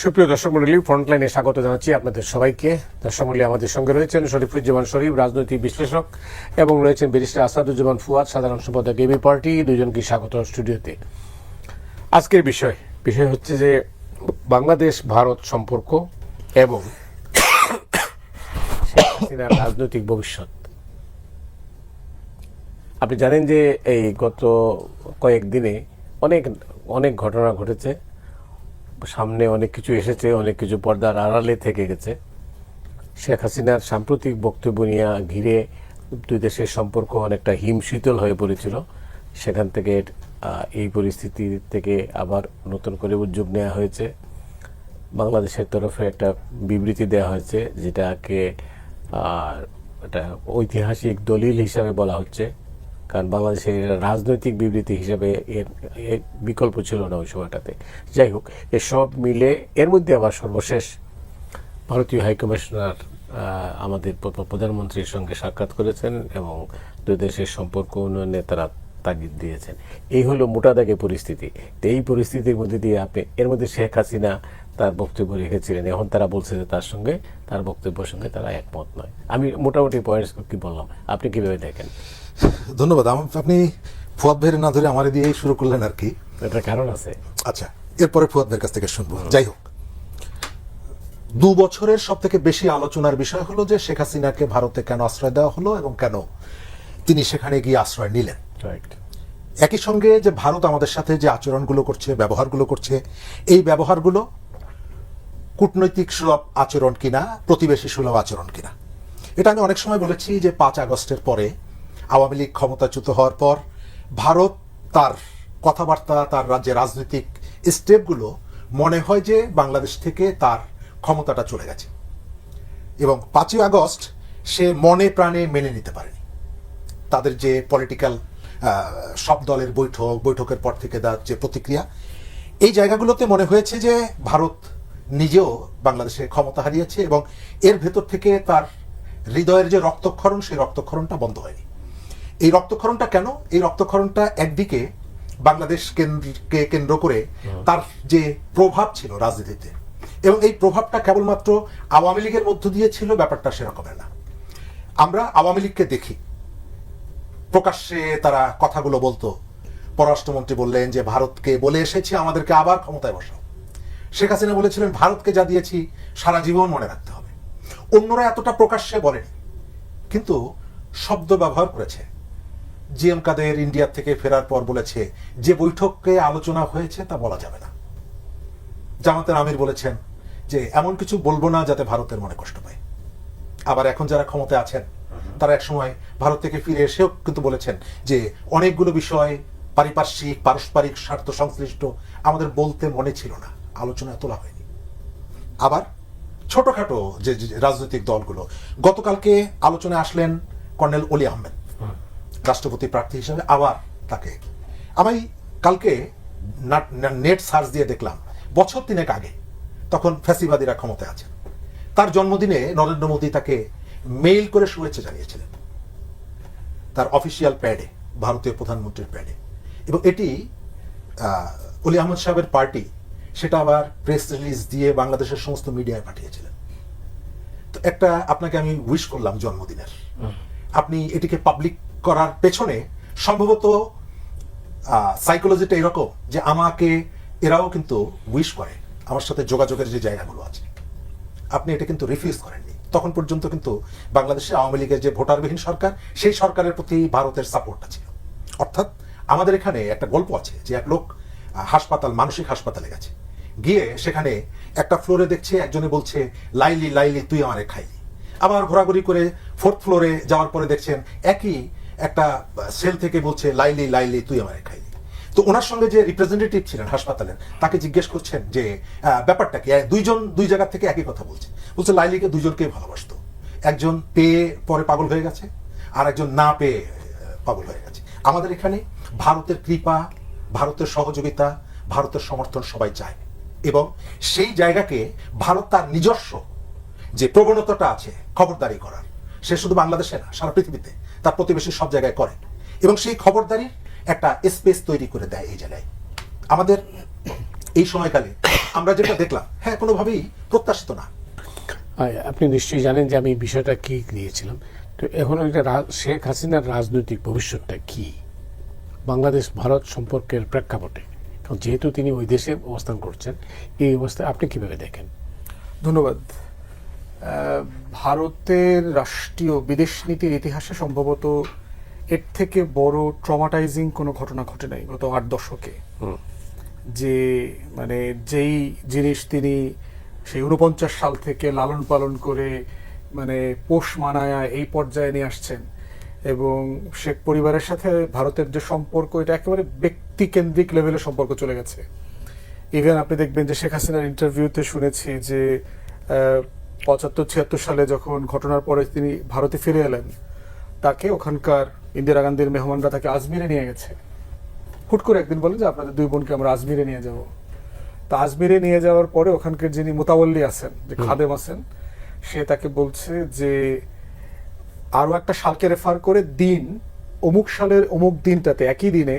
সুপ্রিয় দর্শক মণ্ডলী, ফ্রন্টলাইনে স্বাগত জানাচ্ছি আপনাদের সবাইকে। দর্শক মণ্ডলী, আমাদের সঙ্গে রয়েছেন শরীফুজ্জামান শরীফ, রাজনৈতিক বিশ্লেষক, এবং রয়েছেন ব্যারিস্টার আসাদুজ্জামান ফুয়াদ, সাধারণ সম্পাদক এবি পার্টি। দুজনকে স্বাগত স্টুডিওতে। আজকের বিষয় হচ্ছে যে বাংলাদেশ ভারত সম্পর্ক এবং শেখ হাসিনার রাজনৈতিক ভবিষ্যৎ। আপনি জানেন যে এই গত কয়েকদিনে অনেক ঘটনা ঘটেছে, সামনে অনেক কিছু এসেছে, অনেক কিছু পর্দার আড়ালে থেকে গেছে। শেখ হাসিনার সাম্প্রতিক বক্তব্য নিয়ে ঘিরে দুই দেশের সম্পর্ক অনেকটা হিমশীতল হয়ে পড়েছিল। সেখান থেকে এই পরিস্থিতি থেকে আবার নতুন করে উদ্যোগ নেওয়া হয়েছে। বাংলাদেশের তরফে একটা বিবৃতি দেওয়া হয়েছে, যেটাকে একটা ঐতিহাসিক দলিল হিসাবে বলা হচ্ছে, কারণ বাংলাদেশের রাজনৈতিক বিবৃতি হিসাবে এর বিকল্প ছিল না ওই সময়টাতে। যাই হোক, এসব মিলে এর মধ্যে আবার সর্বশেষ ভারতীয় হাইকমিশনার আমাদের প্রধানমন্ত্রীর সঙ্গে সাক্ষাৎ করেছেন এবং দুই দেশের সম্পর্ক উন্নয়নে তারা তাগিদ দিয়েছেন। এই হলো মোটা দাগে পরিস্থিতি। তো এই পরিস্থিতির মধ্যে দিয়ে আপনি এর মধ্যে শেখ হাসিনা তার বক্তব্য রেখেছিলেন, এখন তারা বলছে যে তার বক্তব্যের সঙ্গে তারা একমত নয়। আমি মোটামুটি পয়েন্টস কি বললাম, আপনি কিভাবে দেখেন? ধন্যবাদ। আপনি ফুয়াদ ভাইয়ের না ধরে আমার দিয়েই শুরু করলেন আর কি। এটা কারণ আছে। আচ্ছা, এরপরে ফুয়াদ ভাইয়ের কাছ থেকে শুনবো। যাই হোক, 2 বছরের সব থেকে বেশি আলোচনার বিষয় হলো যে শেখ হাসিনাকে ভারতে কেন আশ্রয় দেওয়া হলো এবং কেন তিনি সেখানে গিয়ে আশ্রয় নিলেন। একই সঙ্গে যে ভারত আমাদের সাথে যে আচরণগুলো করছে, ব্যবহারগুলো করছে, এই ব্যবহারগুলো কূটনৈতিক সুলভ আচরণ কিনা, প্রতিবেশী সুলভ আচরণ কিনা। এটা আমি অনেক সময় বলেছি যে 5 আগস্টের পরে, আওয়ামী লীগ ক্ষমতাচ্যুত হওয়ার পর ভারত তার কথাবার্তা, তার রাজ্যের রাজনৈতিক স্টেপগুলো মনে হয় যে বাংলাদেশ থেকে তার ক্ষমতাটা চলে গেছে, এবং 5ই আগস্ট সে মনে প্রাণে মেনে নিতে পারেনি। তাদের যে পলিটিক্যাল সব দলের বৈঠকের পর থেকে তার যে প্রতিক্রিয়া, এই জায়গাগুলোতে মনে হয়েছে যে ভারত নিজেও বাংলাদেশে ক্ষমতা হারিয়েছে এবং এর ভেতর থেকে তার হৃদয়ের যে রক্তক্ষরণ, সেই রক্তক্ষরণটা বন্ধ হয়নি। এই রক্তক্ষরণটা কেন? এই রক্তক্ষরণটা একদিকে বাংলাদেশকে কেন্দ্র করে তার যে প্রভাব ছিল রাজনীতিতে, এবং এই প্রভাবটা কেবলমাত্র আওয়ামী লীগের মধ্য দিয়ে ছিল, ব্যাপারটা সেরকমের না। আমরা আওয়ামী লীগকে দেখি প্রকাশ্যে তারা কথাগুলো বলতো। পররাষ্ট্রমন্ত্রী বললেন যে ভারতকে বলে এসেছি আমাদেরকে আবার ক্ষমতায় বসাও। শেখ হাসিনা বলেছিলেন ভারতকে যা দিয়েছি সারা জীবন মনে রাখতে হবে। অন্যরা এতটা প্রকাশ্যে বলেনি, কিন্তু শব্দ ব্যবহার করেছে। জিএম কাদের ইন্ডিয়া থেকে ফেরার পর বলেছে যে বৈঠকে আলোচনা হয়েছে তা বলা যাবে না। জামাতের আমির বলেছেন যে এমন কিছু বলবো না যাতে ভারতের মনে কষ্ট পায়। আবার এখন যারা ক্ষমতায় আছেন তারা একসময় ভারত থেকে ফিরে এসেও কিন্তু বলেছেন যে অনেকগুলো বিষয় পারস্পরিক স্বার্থ সংশ্লিষ্ট, আমাদের বলতে মনে ছিল না, আলোচনায় তোলা হয়নি। আবার ছোটখাটো যে রাজনৈতিক দলগুলো, গতকালকে আলোচনায় আসলেন কর্নেল অলি আহমেদ রাষ্ট্রপতি প্রার্থী হিসেবে, আবার তাকে আমি কালকে নেট সার্চ দিয়ে দেখলাম বছর 3 আগে, তখন ফ্যাসিবাদীরা ক্ষমতায় আছেন, তার জন্মদিনে নরেন্দ্র মোদী তাকে মেইল করে শুভেচ্ছা জানিয়েছিলেন তার অফিসিয়াল প্যাডে, ভারতীয় প্রধানমন্ত্রীর প্যাডে। এবং এটি অলি আহমদ সাহেবের পার্টি সেটা আবার প্রেস রিলিজ দিয়ে বাংলাদেশের সমস্ত মিডিয়ায় পাঠিয়েছিলেন। তো একটা আপনাকে আমি উইশ করলাম জন্মদিনের, আপনি এটিকে পাবলিক করার পেছনে সম্ভবত সাইকোলজিটা এরকম যে আমাকে এরাও কিন্তু উইশ করে, আমার সাথে যোগাযোগের যে জায়গাগুলো আছে, আপনি এটা কিন্তু রিফিউজ করেননি। তখন পর্যন্ত কিন্তু বাংলাদেশে আওয়ামী লীগের যে ভোটারবিহীন সরকার, সেই সরকারের প্রতি ভারতের সাপোর্টটা ছিল। অর্থাৎ আমাদের এখানে একটা গল্প আছে যে এক লোক মানসিক হাসপাতালে গেছে, গিয়ে সেখানে একটা ফ্লোরে দেখছে একজনে বলছে লাইলি লাইলি তুই আমারে খাইলি। আবার ঘোরাঘুরি করে 4th ফ্লোরে যাওয়ার পরে দেখছেন একই একটা সেল থেকে বলছে লাইলি লাইলি তুই আমারে খাইলি। তো ওনার সঙ্গে যে রিপ্রেজেন্টেটিভ ছিলেন হাসপাতালের, তাকে জিজ্ঞেস করছেন যে ব্যাপারটা কি, দুইজন দুই জায়গা থেকে একই কথা বলছে লাইলিকে দুজনকেই ভালোবাসতো, একজন পেয়ে পরে পাগল হয়ে গেছে আর একজন না পেয়ে পাগল হয়ে গেছে। আমাদের এখানে ভারতের কৃপা, ভারতের সহযোগিতা, ভারতের সমর্থন সবাই চায়, এবং সেই জায়গাকে ভারত তার নিজস্ব যে প্রবণতাটা আছে খবরদারি করার, সে শুধু বাংলাদেশে না সারা পৃথিবীতে তার প্রতিবেশী সব জায়গায় করে, এবং সেই খবরদারির একটা স্পেস তৈরি করে দেয় এই জায়গায়। আমাদের এই সময়কালে আমরা যেটা দেখলাম, হ্যাঁ, কোনোভাবেই প্রত্যাশিত না। আপনি নিশ্চয়ই জানেন যে আমি এই বিষয়টা কি নিয়েছিলাম। তো এখন একটা শেখ হাসিনার রাজনৈতিক ভবিষ্যৎটা কি বাংলাদেশ ভারত সম্পর্কের প্রেক্ষাপটে, কারণ যেহেতু তিনি ওই দেশে অবস্থান করছেন, এই অবস্থায় আপনি কিভাবে দেখেন? ধন্যবাদ। ভারতের রাষ্ট্রীয় বিদেশ নীতির ইতিহাসে সম্ভবত এর থেকে বড় ট্রমাটাইজিং কোনো ঘটনা ঘটে নাই গত 8 দশকে। যে মানে যেই জিনিস তিনি সেই 49 সাল থেকে লালন পালন করে মানে পোষ মানায়া এই পর্যায়ে নিয়ে আসছেন, এবং শেখ পরিবারের সাথে ভারতের যে সম্পর্ক, এটা একেবারে ব্যক্তিকেন্দ্রিক লেভেলে সম্পর্ক চলে গেছে। ইভেন আপনি দেখবেন যে শেখ হাসিনার ইন্টারভিউতে শুনেছি যে 75-76 সালে যখন ঘটনার পরে তিনি ভারতে ফিরে এলেন, তাকে ওখানকার ইন্দিরা গান্ধীর মেহমানরা তাকে আজমিরে নিয়ে গেছে। হুট করে একদিন বলে যে আপনাদের 2 বোনকে আমরা আজমিরে নিয়ে যাব। তা আজমিরে নিয়ে যাওয়ার পরে ওখানকার যিনি মোতাবল্লি আছেন, যে খাদেম আছেন, সে তাকে বলছে যে আরো একটা সালকে রেফার করে দিন, অমুক সালের অমুক দিনটাতে একই দিনে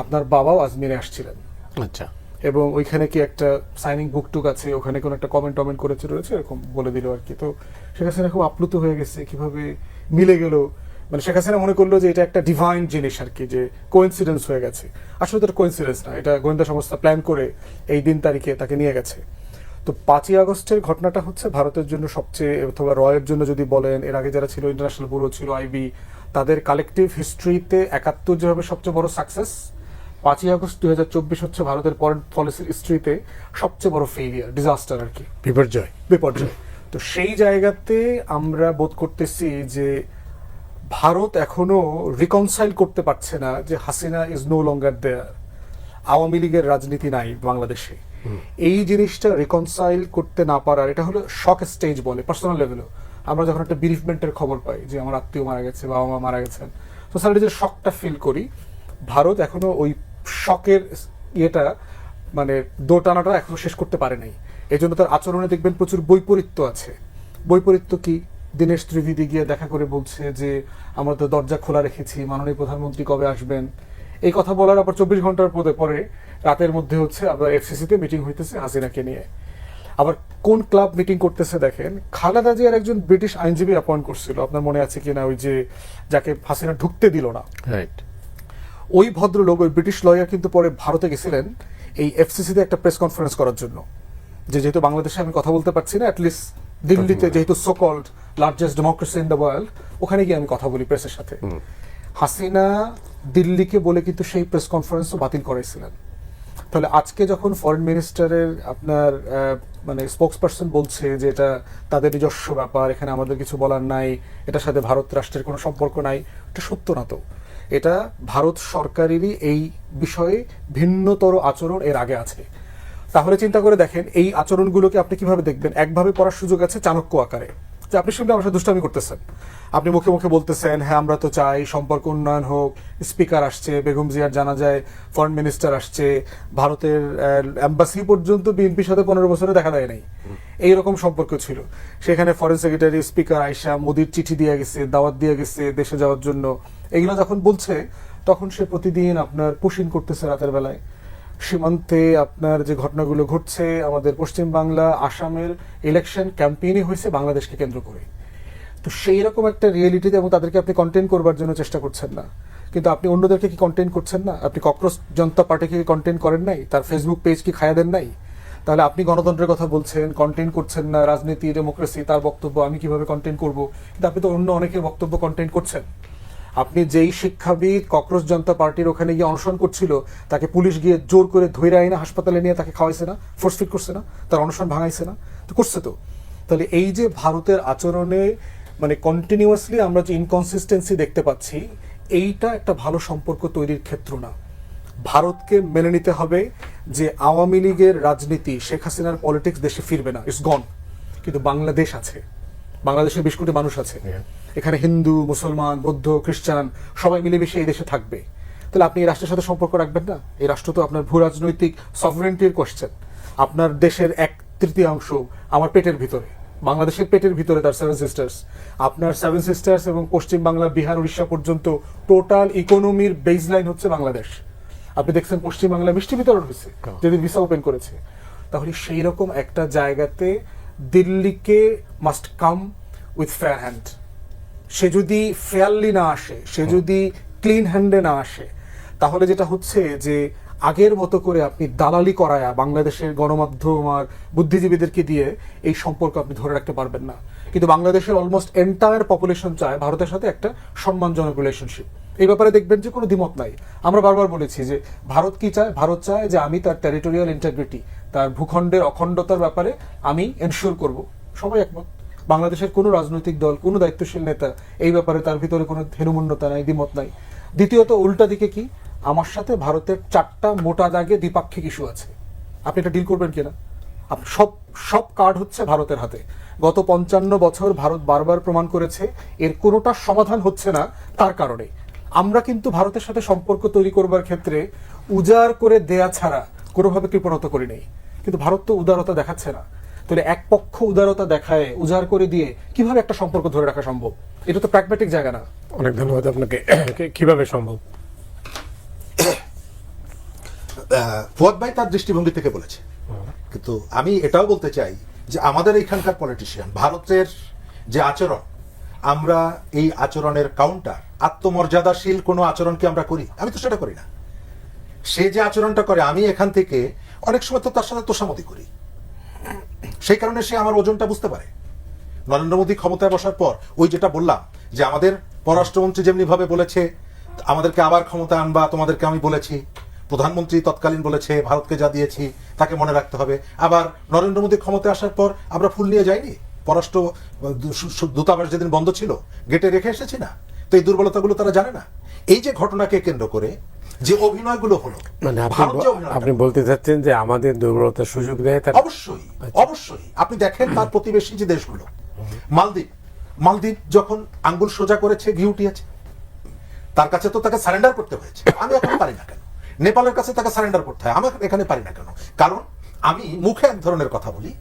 আপনার বাবাও আজমিরে আসছিলেন, আচ্ছা, এবং ওইখানে কি একটা সাইনিং বুক টুক আছে, ওখানে কোনো একটা কমেন্ট করেছে রয়েছে, এরকম বলে দিল আর কি। তো শেখ হাসিনা খুব আপ্লুত হয়ে গেছে, কিভাবে মিলে গেল। মানে শেখ হাসিনা মনে করলো যে এটা একটা ডিভাইন জিনিস আর কি, যে কোইন্সিডেন্স হয়ে গেছে। আসলে তো কোইন্সিডেন্স না, এটা গোয়েন্দা সংস্থা প্ল্যান করে এই দিন তারিখে তাকে নিয়ে গেছে। তো 5ই আগস্টের ঘটনাটা হচ্ছে ভারতের জন্য সবচেয়ে, অথবা রয়ের জন্য যদি বলেন, এর আগে যারা ছিল ইন্টারন্যাশনাল ব্যুরো ছিল, আইবি, তাদের কালেকটিভ হিস্ট্রিতে 71 যেভাবে সবচেয়ে বড় সাকসেস, 5ই আগস্ট 2024 হচ্ছে ভারতের ফরেন পলিসির হিস্ট্রিতে সবচেয়ে বড় ফেলিয়ার, ডিজাস্টার আর কি, বিপর্যয়। তো সেই জায়গাতে আমরা বোধ করতেছি যে ভারত এখনো রিকনসাইল করতে পারছে না যে হাসিনা ইজ নো লঙ্গার দেয়ার, আওয়ামী লীগের রাজনীতি নাই বাংলাদেশে। এই জিনিসটা রিকনসাইল করতে না পারার, এটা হলো শক স্টেজ বলে পার্সোনাল লেভেলেও। আমরা যখন একটা বিরিফমেন্টের খবর পাই যে আমার আত্মীয় মারা গেছে, বাবা মা মারা গেছেন, সোসাইটি যে শকটা ফিল করি, ভারত এখনো ওই শকের ইয়েটা মানে দোটানাটা এখনো শেষ করতে পারে নাই। এই জন্য তার আচরণে দেখবেন প্রচুর বৈপরীত্য আছে। বৈপরীত্য কি? দীনেশ ত্রিবেদী গিয়ে দেখা করে বলছে যে আমরা তো দরজা খোলা রেখেছি, মাননীয় প্রধানমন্ত্রী কবে আসবেন, এই কথা বলার আবার 24 ঘন্টার পরে রাতের মধ্যে হচ্ছে আবার এফসিসিতে মিটিং হইতেছে হাসিনাকে নিয়ে। আবার কোন ক্লাব মিটিং করতেছে দেখেন, খালেদা জিয়ার একজন ব্রিটিশ আইনজীবী অ্যাপয়েন্ট করছিল, আপনার মনে আছে কিনা, ওই যে যাকে হাসিনা ঢুকতে দিল না, রাইট। ওই ভদ্রলোক, ওই ব্রিটিশ লয়ার কিন্তু পরে ভারতে গেছিলেন এই এফসিসিতে একটা প্রেস কনফারেন্স করার জন্য, যে যেহেতু বাংলাদেশে আমি কথা বলতে পারছি না, অ্যাটলিস্ট দিল্লিতে যেহেতু so called largest democracy in the world, ওখানে গিয়ে আমি কথা বলি প্রেসের সাথে। হাসিনা দিল্লিকে বলে কিন্তু সেই প্রেস কনফারেন্সও বাতিল করাইছিলেন। তাহলে আজকে যখন ফরেন মিনিস্টারের আপনার মানে স্পোকস পার্সন বলছে যে এটা তাদের নিজস্ব ব্যাপার, এখানে আমাদের কিছু বলার নাই, এটার সাথে ভারত রাষ্ট্রের কোনো সম্পর্ক নাই, এটা সত্য না। তো এটা ভারত সরকারেরই এই বিষয়ে ভিন্নতর আচরণ এর আগে আছে। তাহলে চিন্তা করে দেখেন এই আচরণগুলোকে আপনি কিভাবে দেখবেন। একভাবে পড়ার সুযোগ আছে চাণক্য আকারে, যে আপনি শুনলে আমার সাথে দুষ্টামি করতেছেন, আপনি মুখে মুখে বলতেছেন হ্যাঁ আমরা তো চাই সম্পর্ক উন্নয়ন হোক, স্পিকার আসছে, বেগম জিয়ার জানা যায়, ফরেন মিনিস্টার আসছে, ভারতের এম্বাসি পর্যন্ত বিএনপির সাথে 15 বছরে দেখা দেয় নাই, এইরকম সম্পর্ক ছিল। সেখানে ফরেন সেক্রেটারি, স্পিকার আয়শা, মোদির চিঠি দিয়ে গেছে, দাওয়াত দিয়ে গেছে দেশে যাওয়ার জন্য। এগুলো যখন বলছে তখন সে প্রতিদিন আপনার পুশিং করতেছে রাতের বেলায়। সীমান্তে আপনার যে ঘটনাগুলো ঘটছে, আমাদের পশ্চিম বাংলা, আসামের ইলেকশন ক্যাম্পেইনই হয়েছে বাংলাদেশকে কেন্দ্র করে। তো সেই রকম একটা রিয়েলিটিতে, এবং তাদেরকে আপনি কন্টেইন করবার জন্য চেষ্টা করছেন না, কিন্তু আপনি অন্যদেরকে কি কন্টেইন করছেন না? আপনি ককরোচ জনতা পার্টিকে কন্টেইন করেন নাই? তার ফেসবুক পেজ কি খায়া দেন নাই? তাহলে আপনি গণতন্ত্রের কথা বলছেন, কন্টেইন করছেন না, রাজনীতি, ডেমোক্রেসি, তার বক্তব্য আমি কিভাবে কন্টেইন করব? কিন্তু আপনি তো অন্য অনেকের বক্তব্য কন্টেইন করছেন। আপনি যেই শিক্ষাবিদ ককরোচ জনতা পার্টির ওখানে গিয়ে অনশন করছিল, তাকে পুলিশ গিয়ে জোর করে ধইরা আইনা হাসপাতালে নিয়ে তাকে খাওয়াইছে না, ফোর্স ফিট করছে না, তার অনশন ভাঙাইছে না? তো করছে তো। তাহলে এই যে ভারতের আচরণে মানে কন্টিনিউয়াসলি আমরা যে ইনকনসিস্টেন্সি দেখতে পাচ্ছি, এইটা একটা ভালো সম্পর্ক তৈরির ক্ষেত্র না। ভারতকে মেনে নিতে হবে যে আওয়ামী লীগের রাজনীতি, শেখ হাসিনার পলিটিক্স দেশে ফিরবে না, ইটস গন। কিন্তু বাংলাদেশ আছে, বাংলাদেশে 20 কোটি মানুষ আছে, এখানে হিন্দু, মুসলমান, বৌদ্ধ, খ্রিস্টান সবাই মিলেমিশে এই দেশে থাকবে। তাহলে আপনি এই রাষ্ট্রের সাথে সম্পর্ক রাখবেন না? এই রাষ্ট্র তো আপনার ভূ রাজনৈতিক সভরেন্টির কোশ্চেন। আপনার দেশের 1/3 আমার পেটের ভিতরে, বাংলাদেশের পেটের ভিতরে তার 7 সিস্টার্স। আপনার 7 সিস্টার্স এবং পশ্চিম বাংলা, বিহার, উড়িষ্যা পর্যন্ত টোটাল ইকোনমির বেসলাইন হচ্ছে বাংলাদেশ। আপনি দেখছেন পশ্চিমবাংলায় মিষ্টি বিতরণ হয়েছে যেদিন ভিসা ওপেন করেছে। তাহলে সেই রকম একটা জায়গাতে দিল্লিকে must come with fair hand. সে যদি ফেয়ারলি না আসে, সে যদি ক্লিন হ্যান্ডে না আসে, তাহলে যেটা হচ্ছে যে আগের মতো করে আপনি দালালি করায়া বাংলাদেশের গণমাধ্যম আর বুদ্ধিজীবীদেরকে দিয়ে এই সম্পর্ক আপনি ধরে রাখতে পারবেন না। কিন্তু বাংলাদেশের অলমোস্ট এন্টায়ার পপুলেশন চায় ভারতের সাথে একটা সম্মানজনক রিলেশনশিপ। এই ব্যাপারে দেখবেন যে কোনো দ্বিমত নাই। আমরা বারবার বলেছি যে ভারত কি চায়, ভারত চায় যে আমি তার টেরিটোরিয়াল ইন্টিগ্রিটি, তার ভূখণ্ডের অখণ্ডতার ব্যাপারে আমি এনশিওর করব। সবাই একমত। বাংলাদেশের কোনো রাজনৈতিক দল, কোনো দায়িত্বশীল নেতা এই ব্যাপারে তার ভিতরে কোনো হেনুমন্যতা নাই, দ্বিমত নাই। দ্বিতীয়ত উল্টা দিকে কি, আমার সাথে ভারতের 4টা মোটা দাগে দ্বিপাক্ষিক ইস্যু আছে, আপনি এটা ডিল করবেন কিনা? সব সব কার্ড হচ্ছে ভারতের হাতে। গত 55 বছর ভারত বারবার প্রমাণ করেছে এর কোনোটা সমাধান হচ্ছে না। তার কারণে আমরা কিন্তু ভারতের সাথে সম্পর্ক তৈরি করবার ক্ষেত্রে উজাড় করে দেয়া ছাড়া কোনোভাবে কৃপণতা করি নেই। কিন্তু ভারত তো উদারতা দেখাচ্ছে না। তাহলে এক পক্ষ উদারতা দেখায় উজাড় করে দিয়ে কিভাবে একটা সম্পর্ক ধরে রাখা সম্ভব? এটা তো প্র্যাগম্যাটিক জায়গা না। অনেক ধন্যবাদ আপনাকে। কিভাবে সম্ভব? ফুয়াদ ভাই তার দৃষ্টিভঙ্গি থেকে বলেছে, কিন্তু আমি এটাও বলতে চাই যে আমাদের এখানকার পলিটিশিয়ান ভারতের যে আচরণ, আমরা এই আচরণের কাউন্টার আত্মমর্যাদাশীল কোনো আচরণকে আমরা করি? আমি তো সেটা করি না। সে যে আচরণটা করে আমি এখান থেকে অনেক সময় তো তার সাথে তোষামতি করি। সেই কারণে সে আমার ওজনটা বুঝতে পারে। নরেন্দ্র মোদী ক্ষমতায় বসার পর ওই যেটা বললাম যে আমাদের পররাষ্ট্রমন্ত্রী যেমনি ভাবে বলেছে আমাদেরকে আবার ক্ষমতা আনবা, তোমাদেরকে আমি বলেছি, প্রধানমন্ত্রী তৎকালীন বলেছে ভারতকে যা দিয়েছি তাকে মনে রাখতে হবে। আবার নরেন্দ্র মোদী ক্ষমতায় আসার পর আমরা ফুল নিয়ে যাইনি, পররাষ্ট্র দূতাবাস যেদিন বন্ধ ছিল গেটে রেখে এসেছি না? তো এই দুর্বলতাগুলো তারা জানে না। এই যে ঘটনাকে কেন্দ্র করে যে অভিনয়গুলো হলো, মানে ভারত যে অভিনয়টা আপনি বলতে চাচ্ছেন যে আমাদের দুর্বলতার সুযোগ দেয় তার? অবশ্যই অবশ্যই। আপনি দেখেন তার প্রতিবেশী যে দেশগুলো, মালদ্বীপ যখন আঙ্গুল সোজা করেছে ঘি উঠিয়েছে, তার কাছে তো তাকে সারেন্ডার করতে হয়েছে। আমি এখন পারি না কেন? নেপালের কাছে তাকে সারেন্ডার করতে হয়, আমার এখানে পারি না কেন? কারণ আমি মুখে এক ধরনের কথা বলি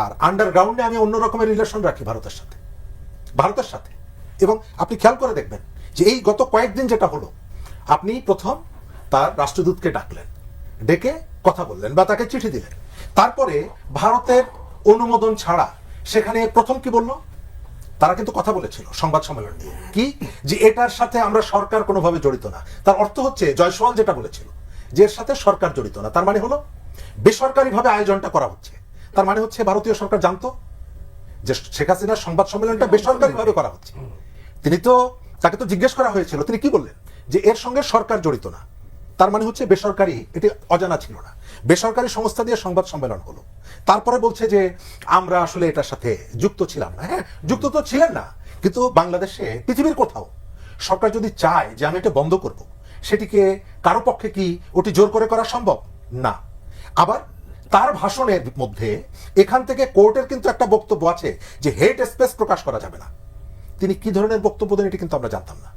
আর আন্ডারগ্রাউন্ডে আমি অন্য রকমের রিলেশন রাখি ভারতের সাথে। এবং আপনি খেয়াল করে দেখবেন যে এই গত কয়েকদিন যেটা হলো, আপনি প্রথম তার রাষ্ট্রদূতকে ডাকলেন, ডেকে কথা বললেন বা তাকে চিঠি দিলেন, তারপরে ভারতের অনুমোদন ছাড়া সেখানে প্রথম কি বললো? তারা কিন্তু কথা বলেছিল সংবাদ সম্মেলন নিয়ে, কি যে এটার সাথে আমরা সরকার কোনোভাবে জড়িত না। তার অর্থ হচ্ছে জয়সওয়াল যেটা বলেছিল যে এর সাথে সরকার জড়িত না, তার মানে হলো বেসরকারিভাবে আয়োজনটা করা হচ্ছে। তার মানে হচ্ছে ভারতীয় সরকার জানতো যে শেখ হাসিনার সংবাদ সম্মেলনটা বেসরকারিভাবে করা হচ্ছে। তাকে তো জিজ্ঞেস করা হয়েছিল, তিনি কি বললেন? যে এর সঙ্গে সরকার জড়িত না। তার মানে হচ্ছে বেসরকারি, এটি অজানা ছিল না, বেসরকারি সংস্থা দিয়ে সংবাদ সম্মেলন হলো। তারপরে বলছে যে আমরা আসলে এটার সাথে যুক্ত ছিলাম না। হ্যাঁ, যুক্ত তো ছিলেন না, কিন্তু বাংলাদেশে পৃথিবীর কোথাও সরকার যদি চায় যে আমি এটা বন্ধ করব, সেটিকে কারো পক্ষে কি ওটি জোর করে করা সম্ভব না? আবার তার ভাষণের মধ্যে এখান থেকে কোর্টের কিন্তু একটা বক্তব্য আছে যে হেট স্পেস প্রকাশ করা যাবে না। তিনি কি ধরনের বক্তব্য দেন এটি কিন্তু আমরা জানতাম না।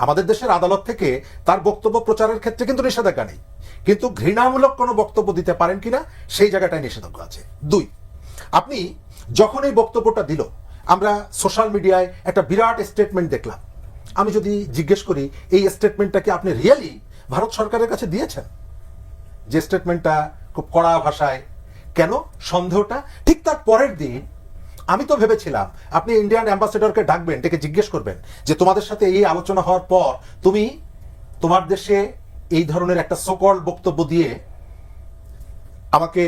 আমাদের দেশের আদালত থেকে তার বক্তব্য প্রচারের ক্ষেত্রে কিন্তু নিষেধাজ্ঞা নেই, কিন্তু ঘৃণামূলক কোনো বক্তব্য দিতে পারেন কিনা সেই জায়গাটায় নিষেধাজ্ঞা আছে। 2, আপনি যখন এই বক্তব্যটা দিল, আমরা সোশ্যাল মিডিয়ায় একটা বিরাট স্টেটমেন্ট দেখলাম। আমি যদি জিজ্ঞেস করি এই স্টেটমেন্টটাকে আপনি রিয়েলি ভারত সরকারের কাছে দিয়েছেন? যে স্টেটমেন্টটা খুব কড়া ভাষায়, কেন সন্দেহটা? ঠিক তার পরের দিন আমি তো ভেবেছিলাম আপনি ইন্ডিয়ান অ্যাম্বাসেডরকে ডাকবেন, ডেকে জিজ্ঞেস করবেন যে তোমাদের সাথে এই আলোচনা হওয়ার পর তুমি তোমার দেশে এই ধরনের একটা সকল বক্তব্য দিয়ে আমাকে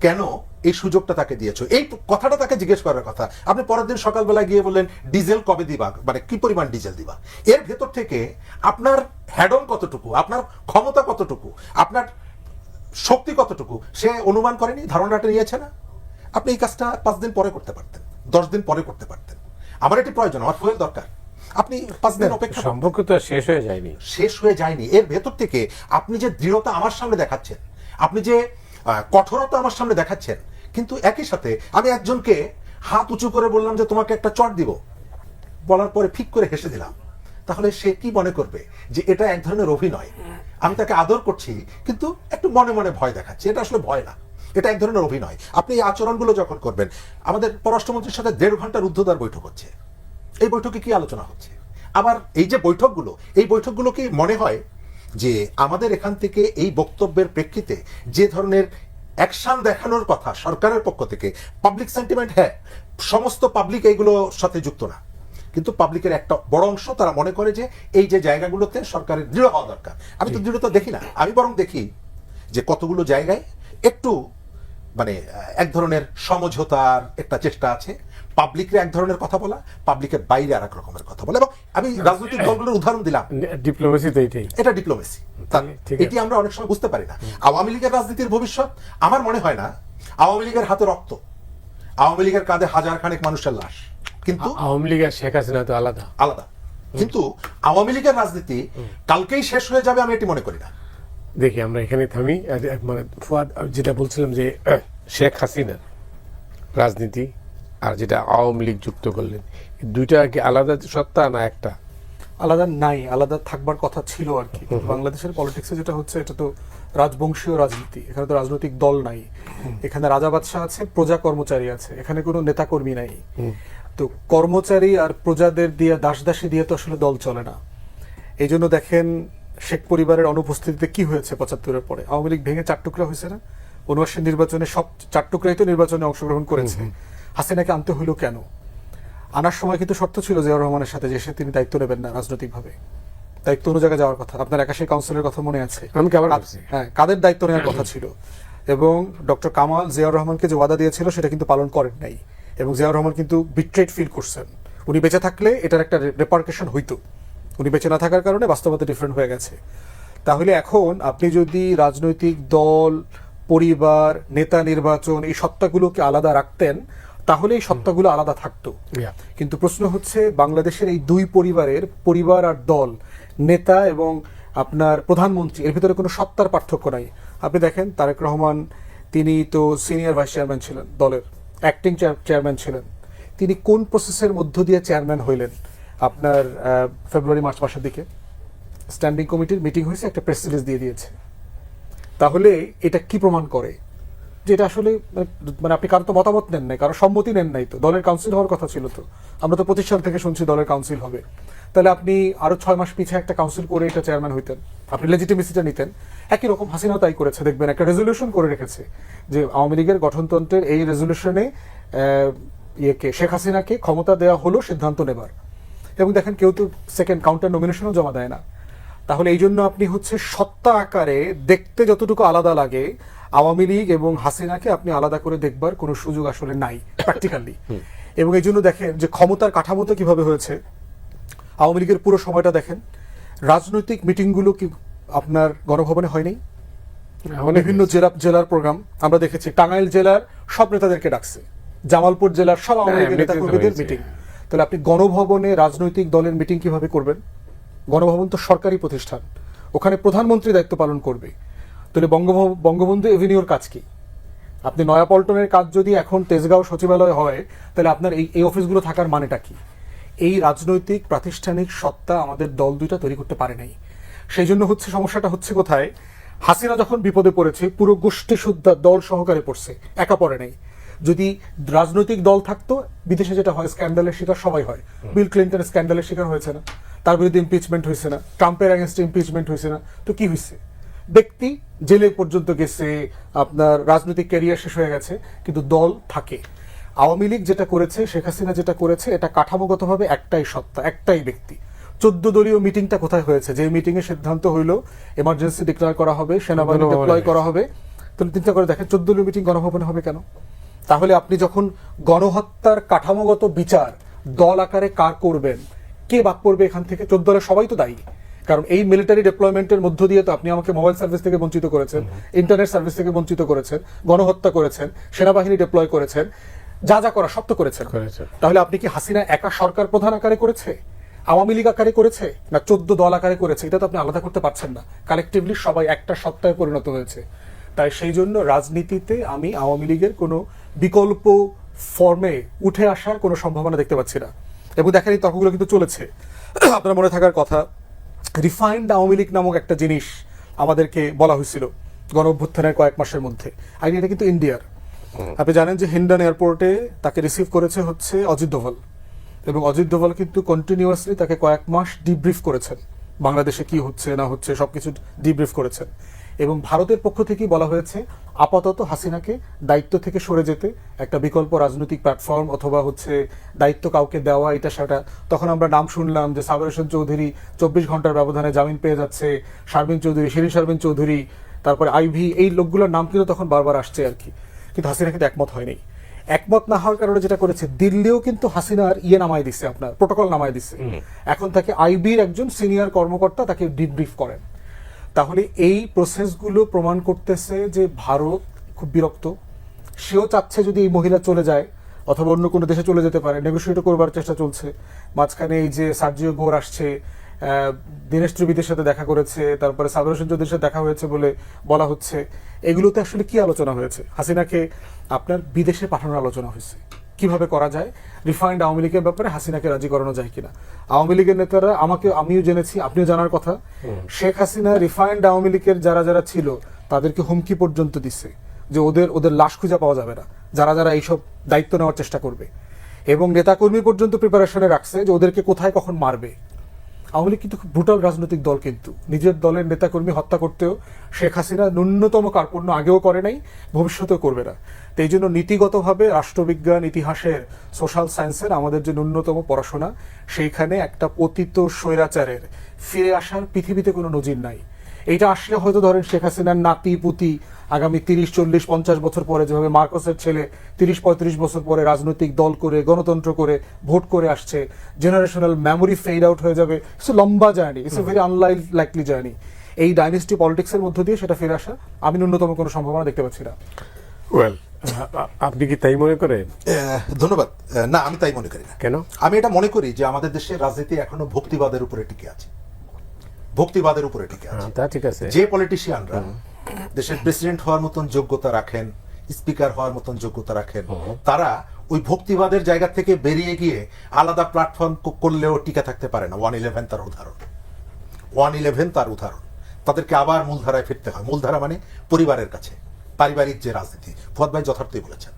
কেন এই সুযোগটা তাকে দিয়েছো, এই কথাটা তাকে জিজ্ঞেস করার কথা। আপনি পরের দিন সকালবেলা গিয়ে বললেন ডিজেল কবে দিবা, মানে কি পরিমাণ ডিজেল দিবা। এর ভেতর থেকে আপনার হ্যাডম কতটুকু, আপনার ক্ষমতা কতটুকু, আপনার শক্তি কতটুকু সে অনুমান করেনি, ধারণাটা নিয়েছে না? আপনি এই কাজটা 5 দিন পরে করতে পারতেন, 10 দিন পরে করতে পারতেন। আমার এটি প্রয়োজন, আমার ফুয়েল দরকার। আপনি 5 দিন অপেক্ষা, সম্পর্ক তো শেষ হয়ে যায়নি। এর ভেতর থেকে আপনি যে দৃঢ়তা আমার সামনে দেখাচ্ছেন, আপনি যে কঠোরতা আমার সামনে দেখাচ্ছেন, কিন্তু একই সাথে আমি একজনকে হাত উঁচু করে বললাম যে তোমাকে একটা চট দিব, বলার পরে ফিক করে হেসে দিলাম, তাহলে সে কি মনে করবে যে এটা এক ধরনের অভিনয়? আমি তাকে আদর করছি কিন্তু একটু মনে মনে ভয় দেখাচ্ছি। এটা আসলে ভয় না, এটা এক ধরনের অভিনয়। আপনি এই আচরণগুলো যখন করবেন, আমাদের পররাষ্ট্রমন্ত্রীর সাথে 1.5 ঘন্টার রুদ্ধদ্বার বৈঠক হচ্ছে, এই বৈঠকে কি আলোচনা হচ্ছে? আবার এই যে বৈঠকগুলো, এই বৈঠকগুলো কি মনে হয় যে আমাদের এখান থেকে এই বক্তব্যের প্রেক্ষিতে যে ধরনের অ্যাকশন দেখানোর কথা সরকারের পক্ষ থেকে, পাবলিক সেন্টিমেন্ট, হ্যাঁ সমস্ত পাবলিক এইগুলোর সাথে যুক্ত না, কিন্তু পাবলিকের একটা বড় অংশ তারা মনে করে যে এই যে জায়গাগুলোতে সরকারের দৃঢ় হওয়া দরকার। আমি তো দৃঢ়তা দেখি না, আমি বরং দেখি যে কতগুলো জায়গায় একটু মানে এক ধরনের সমঝোতার একটা চেষ্টা আছে, পাবলিকরে এক ধরনের কথা বলা, পাবলিকের বাইরে আর এক রকমের কথা বলা। এবং আমি রাজনৈতিক দলগুলোর উদাহরণ দিলাম, ডিপ্লোমেসি তো এটাই। এটা ডিপ্লোমেসি, ঠিক আছে। এটি আমরা অনেক সময় বুঝতে পারি না। আওয়ামী লীগের রাজনীতির ভবিষ্যৎ আমার মনে হয় না আওয়ামী লীগের হাতে রক্ত, আওয়ামী লীগের কাঁধে হাজার খানেক মানুষের লাশ, কিন্তু আওয়ামী লীগ আর শেখ হাসিনা তো আলাদা আলাদা। কিন্তু আওয়ামী লীগের রাজনীতি কালকেই শেষ হয়ে যাবে আমি এটি মনে করি না। দেখি আমরা এখানে থামি। মানে ফুয়াদ যেটা বলছিলাম যে শেখ হাসিনার রাজনীতি আর যেটা আওয়ামী লীগ যুক্ত করলেন, দুইটা কি আলাদা সত্তা না একটা? আলাদা নাই, আলাদা থাকবার কথা ছিল আর কি। বাংলাদেশের পলিটিক্সে যেটা হচ্ছে, এটা তো রাজবংশীয় রাজনীতি, এখানে তো রাজনৈতিক দল নাই, এখানে রাজা বাদশাহ আছে, প্রজা কর্মচারী আছে, এখানে কোনো নেতা কর্মী নাই। তো কর্মচারী আর প্রজাদের দিয়ে, দাসদাসী দিয়ে তো আসলে দল চলে না। এই জন্য দেখেন শেখ পরিবারের অনুপস্থিতিতে কি হয়েছে ৭৫-এর পরে, আওয়ামী লীগ ভেঙে ৪ টুকরা হয়েছে না? ৭৯ নির্বাচনে সব ৪ টুকরাই তো নির্বাচনে অংশগ্রহণ করেছে। হাসিনাকে আনতে হইলো কেন? আনার সময় কিন্তু শর্ত ছিল জিয়াউর রহমানের সাথে যে সে তিনি দায়িত্ব নেবেন না রাজনৈতিকভাবে, দায়িত্ব অন্য জায়গায় যাওয়ার কথা। আপনার একাশি কাউন্সিলের কথা মনে আছে? আমি কেমন ভাবছি? হ্যাঁ, কাদের দায়িত্ব নেওয়ার কথা ছিল। এবং ডক্টর কামাল জিয়াউর রহমানকে যে ওয়াদা দিয়েছিল সেটা কিন্তু পালন করেন নাই, এবং জিয়াউর রহমান কিন্তু বিট্রেড ফিল করছেন। উনি বেঁচে থাকলে এটার একটা রেপারকেশন হইতো, উনি বেঁচে না থাকার কারণে বাস্তবতা ডিফারেন্ট হয়ে গেছে। তাহলে এখন আপনি যদি রাজনৈতিক দল, পরিবার, নেতা নির্বাচন এই সত্তাগুলোকে আলাদা রাখতেন তাহলে এই সত্তাগুলো আলাদা থাকতো। কিন্তু প্রশ্ন হচ্ছে বাংলাদেশের এই দুই পরিবারের, পরিবার আর দল, নেতা এবং আপনার প্রধানমন্ত্রী, এর ভিতরে কোনো সত্তার পার্থক্য নাই। আপনি দেখেন তারেক রহমান, তিনি তো সিনিয়র ভাইস চেয়ারম্যান ছিলেন দলের, অ্যাক্টিং চেয়ারম্যান ছিলেন। তিনি কোন প্রসেসের মধ্য দিয়ে চেয়ারম্যান হইলেন? আপনার ফেব্রুয়ারি-মার্চ মাসের দিকে স্ট্যান্ডিং কমিটির মিটিং হয়েছে, একটা প্রেস রিলিজ দিয়ে দিয়েছে। তাহলে এটা কি প্রমাণ করে? যে এটা আসলে মানে আপনি কারো তো মতামত নেন নাই, কারো সম্মতি নেন নাই, তো দলের কাউন্সিল হওয়ার কথা ছিল। তো আমরা তো প্রতিষ্ঠান থেকে শুনছি দলের কাউন্সিল হবে, তাহলে আপনি আরো 6 মাস পিছিয়ে একটা কাউন্সিল করে এটা চেয়ারম্যান হইতেন, আপনি লেজিটিমেসিটা নিতেন। একই রকম হাসিনাও তাই করেছে, দেখবেন একটা রেজলিউশন করে রেখেছে যে আওয়ামী লীগের গঠনতন্ত্রের এই রেজলিউশনে শেখ হাসিনাকে ক্ষমতা দেওয়া হলো সিদ্ধান্ত নেবার, এবং দেখেন কেউ তো সেকেন্ড কাউন্টার নমিনেশনও জমা দেয় না। তাহলে এই জন্য আপনি হচ্ছে সত্তা আকারে দেখতে যতটুকু আলাদা লাগে, আওয়ামী লীগ এবং হাসিনাকে আপনি আলাদা করে দেখবার কোনো সুযোগ আসলে নাই প্র্যাকটিক্যালি। এবং এই জন্য দেখেন যে ক্ষমতার কাঠামোতে কিভাবে হয়েছে। আওয়ামী লীগের পুরো সময়টা দেখেন, রাজনৈতিক মিটিংগুলো কি আপনার গণভবনে হয়নি? বিভিন্ন জেলার প্রোগ্রাম আমরা দেখেছি, টাঙ্গাইল জেলার সব নেতাদেরকে ডাকছে, জামালপুর জেলার সব আওয়ামী লীগের নেতাকর্মীদের মিটিং। তাহলে আপনি গণভবনে রাজনৈতিক দলের মিটিং কিভাবে করবেন? গণভবন তো সরকারি প্রতিষ্ঠান, ওখানে প্রধানমন্ত্রী দায়িত্ব পালন করবে। তাহলে বঙ্গবন্ধু এভিনিউর কাজ কি? আপনি নয়াপল্টনের কাজ যদি এখন তেজগাঁও সচিবালয় হয়, তাহলে আপনার এই অফিসগুলো থাকার মানেটা কি? এই রাজনৈতিক প্রাতিষ্ঠানিক সত্তা আমাদের দল দুইটা তৈরি করতে পারে নাই। সেই জন্য হচ্ছে সমস্যাটা হচ্ছে কোথায়, হাসিনা যখন বিপদে পড়েছে পুরো গোষ্ঠী সুদ্ধা দল সহকারে পড়ছে, একা পড়ে নাই। যদি রাজনৈতিক দল থাকতো, বিদেশে যেটা হয় স্ক্যান্ডালের শিকার সবাই হয়, বিল ক্লিন্টন স্ক্যান্ডালের শিকার হয়েছে না, তার বিরুদ্ধে ইমপিচমেন্ট হয়েছে না, ট্রাম্পের অ্যাগেনস্টে ইমপিচমেন্ট হয়েছে না, তো কি হয়েছে? ব্যক্তি জেলে পর্যন্ত গেছে, আপনার রাজনৈতিক ক্যারিয়ার শেষ হয়ে গেছে, কিন্তু দল থাকে। আওয়ামী লীগ যেটা করেছে, শেখ হাসিনা যেটা করেছে, এটা কাঠামোগতভাবে একটাই সত্তা, একটাই ব্যক্তি। 14 দলীয় মিটিংটা কোথায় হয়েছে? যে মিটিং এ সিদ্ধান্ত হইলো এমার্জেন্সি ডিক্লেয়ার করা হবে, সেনাবাহিনী ডিপ্লয় করা হবে। তাহলে চিন্তা করে দেখেন 14 দলীয় মিটিং গণভবনে হবে কেন? তাহলে আপনি যখন গণহত্যার কাঠামোগত বিচার দল আকারে কার করবেন, কে বাদ পড়বে এখান থেকে? 14 দলের সবাই তো দায়ী, কারণ এই মিলিটারি ডিপ্লয়মেন্টের মধ্য দিয়ে তো আপনি আমাকে মোবাইল সার্ভিস থেকে বঞ্চিত করেছেন, ইন্টারনেট সার্ভিস থেকে বঞ্চিত করেছেন, গণহত্যা করেছেন, সেনাবাহিনী ডিপ্লয় করেছেন, যা যা করা সব তো করেছেন। তাহলে আপনি কি হাসিনা একা সরকার প্রধান আকারে করেছে, আওয়ামী লীগ আকারে করেছে, না 14 দল আকারে করেছে? এটা তো আপনি আলাদা করতে পারছেন না। কালেকটিভলি সবাই একটা সত্তায় পরিণত হয়েছে। তাই সেই জন্য রাজনীতিতে আমি আওয়ামী লীগের কোনো বিকল্প ফর্মে উঠে আসার কোনো সম্ভাবনা দেখতে পাচ্ছি না। এবং দেখেন এই তর্কগুলো কিন্তু চলেছে। আপনার মনে থাকার কথা, রিফাইন্ড আওয়ামী লীগ নামক একটা জিনিস আমাদেরকে বলা হয়েছিল গণ অভ্যুত্থানের কয়েক মাসের মধ্যে। আইডিয়াটা কিন্তু ইন্ডিয়ার। আপনি জানেন যে হিন্ডন এয়ারপোর্টে তাকে রিসিভ করেছে হচ্ছে অজিত দোভাল, এবং অজিত দোভাল কিন্তু কন্টিনিউয়াসলি তাকে কয়েক মাস ডিব্রিফ করেছেন বাংলাদেশে কি হচ্ছে না হচ্ছে সবকিছু ডিব্রিফ করেছেন। এবং ভারতের পক্ষ থেকেই বলা হয়েছে আপাতত হাসিনাকে দায়িত্ব থেকে সরে যেতে, একটা বিকল্প রাজনৈতিক প্ল্যাটফর্ম অথবা হচ্ছে দায়িত্ব কাউকে দেওয়া, এটা সেটা। তখন আমরা নাম শুনলাম যে সাবের হোসেন চৌধুরী 24 ঘন্টার ব্যবধানে জামিন পেয়ে যাচ্ছে, শারমিন চৌধুরী, শিরিন শারমিন চৌধুরী, তারপরে আইভি, এই লোকগুলোর নাম কিন্তু তখন বারবার আসছে আর কি। কিন্তু হাসিনা কিন্তু একমত হয়নি। একমত না হওয়ার কারণে যেটা করেছে, দিল্লিও কিন্তু হাসিনার নামায় দিচ্ছে, আপনার প্রোটোকল নামায় দিচ্ছে। এখন তাকে আইবির একজন সিনিয়র কর্মকর্তা তাকে ডিব্রিফ করেন। তাহলে এই প্রসেসগুলো প্রমাণ করতেছে যে ভারত খুব বিরক্ত। সেও চাচ্ছে যদি এই মহিলা চলে যায় অথবা অন্য কোনো দেশে চলে যেতে পারে, নেগোসিয়েট করবার চেষ্টা চলছে। মাঝখানে এই যে সার্জিও ঘোর আসছে, দীনেশ ত্রিবেদীর সাথে দেখা করেছে, তারপরে সাবের হোসেন চৌধুরীর সাথে দেখা হয়েছে বলে বলা হচ্ছে। এগুলোতে আসলে কি আলোচনা হয়েছে? হাসিনাকে আপনার বিদেশে পাঠানোর আলোচনা হয়েছে, কিভাবে করা যায়, রিফাইন্ড আওয়ামী লীগের ব্যাপারে হাসিনাকে রাজি করানো যায় কিনা। আওয়ামী লীগের নেতারা, আমিও জেনেছি, আপনিও জানার কথা, শেখ হাসিনা রিফাইন্ড আওয়ামী লীগের যারা যারা ছিল তাদেরকে হুমকি পর্যন্ত দিচ্ছে যে ওদের লাশ খুঁজে পাওয়া যাবে না যারা যারা এইসব দায়িত্ব নেওয়ার চেষ্টা করবে। এবং নেতাকর্মী পর্যন্ত প্রিপারেশনে রাখছে যে ওদেরকে কোথায় কখন মারবে। আওয়ামী লীগ কিন্তু খুব ব্রুটাল রাজনৈতিক দল, কিন্তু নিজের দলের নেতাকর্মী হত্যা করতেও শেখ হাসিনা ন্যূনতম কার্পণ্য আগেও করে নাই, ভবিষ্যতেও করবে না। তো এই জন্য নীতিগতভাবে রাষ্ট্রবিজ্ঞান, ইতিহাসের, সোশ্যাল সায়েন্সের আমাদের যে ন্যূনতম পড়াশোনা, সেইখানে একটা পতিত স্বৈরাচারের ফিরে আসার পৃথিবীতে কোনো নজির নাই। এইটা আসলে হয়তো ধরেন শেখ হাসিনার নাতি পুতি আগামী 30, 40, 50 বছর পরে, যেভাবে মার্কসের ছেলে 30-35 বছর পরে রাজনৈতিক দল করে, গণতন্ত্র করে, ভোট করে আসছে, জেনারেশনাল মেমোরি ফেড আউট হয়ে যাবে। ইটস এ লম্বা journey, it's a very unlikely journey. এই ডাইনেস্টি পলিটিক্সের মধ্য দিয়ে সেটা ফিরে আসা আমি ন্যূনতম কোনো সম্ভাবনা দেখতে পাচ্ছি না। ওয়েল, আপনি কি তাই মনে করেন? ধন্যবাদ। না, আমি তাই মনে করি না। কেন? আমি এটা মনে করি যে আমাদের দেশের রাজনীতি এখনো ভক্তিবাদের উপরে টিকে আছে, ভক্তিবাদের উপরে টিকে আছে। তা ঠিক আছে। যে পলিটিশিয়ানরা দেশের প্রেসিডেন্ট হওয়ার মতন যোগ্যতা রাখেন, স্পিকার হওয়ার মতন যোগ্যতা রাখেন, তারা ওই ভক্তিবাদের জায়গা থেকে বেরিয়ে গিয়ে আলাদা প্ল্যাটফর্ম করলেও টিকে থাকতে পারে না। 111 তার উদাহরণ, 111 তার উদাহরণ। তাদেরকে আবার মূলধারায় ফিরতে হয়। মূলধারা মানে পরিবারের কাছে, পারিবারিক যে রাজনীতি। ফুয়াদ ভাই যথার্থই বলেছেন।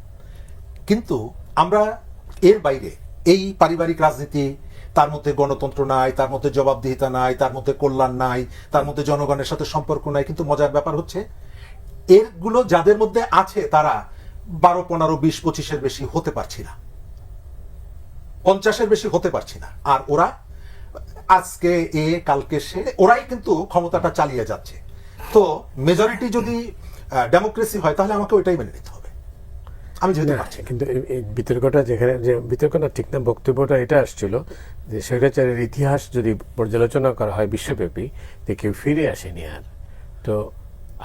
কিন্তু আমরা এর বাইরে এই পারিবারিক রাজনীতি, তার মধ্যে গণতন্ত্র নাই, তার মধ্যে জবাবদিহিতা নাই, তার মধ্যে কল্যাণ নাই, তার মধ্যে জনগণের সাথে সম্পর্ক নাই। কিন্তু মজার ব্যাপার হচ্ছে এরগুলো যাদের মধ্যে আছে তারা 12, 15, 20, 25-এর বেশি হতে পারছি না, 50-এর বেশি হতে পারছি না। আর ওরা আজকে কালকে সে, ওরাই কিন্তু ক্ষমতাটা চালিয়ে যাচ্ছে। তো মেজরিটি যদি ডেমোক্রেসি হয় তাহলে আমাকে ওইটাই মেনে নিতে হবে। আমি যেতে পারছি। কিন্তু এই বিতর্কটা, যেখানে যে বিতর্ক না ঠিক না, বক্তব্যটা এটা আসছিল যে স্বৈরাচারের ইতিহাস যদি পর্যালোচনা করা হয় বিশ্বব্যাপী, যে কেউ ফিরে আসেনি আর। তো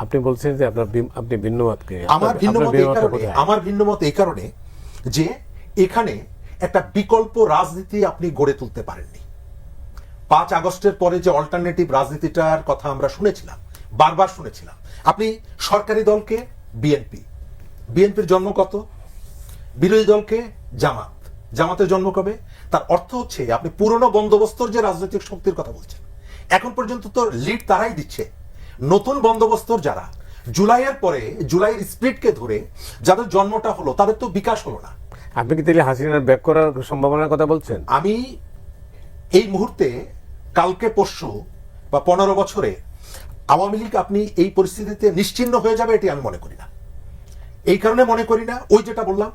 আপনি বলছেন যে আপনি ভিন্নমতকে, আমার ভিন্নমত এই কারণে যে এখানে একটা বিকল্প রাজনীতি আপনি গড়ে তুলতে পারেননি। 5 আগস্টের পরে যে অল্টারনেটিভ রাজনীতিটার কথা আমরা শুনেছিলাম, বারবার শুনেছিলাম। আপনি সরকারি দলকে বিএনপির জন্ম কত, বিরোধী দলকে জামাতের জন্ম কবে? তার অর্থ হচ্ছে আপনি পুরনো বন্দোবস্তর যে রাজনৈতিক শক্তির কথা বলছেন, এখন পর্যন্ত তো লিড তারাই দিচ্ছে। নতুন বন্দোবস্তর যারা জুলাইয়ের পরে, জুলাইয়ের স্পিরিটকে ধরে যাদের জন্মটা হলো, তাদের তো বিকাশ হলো না। আপনি কি তাহলে হাসিনার ব্যাক করার সম্ভাবনার কথা বলছেন? আমি এই মুহূর্তে, কালকে পরশু বা 15 বছরে আওয়ামী লীগ আপনি এই পরিস্থিতিতে নিশ্চিহ্ন হয়ে যাবে, এটি আমি মনে করি না। এই কারণে মনে করি না, ওই যেটা বললাম,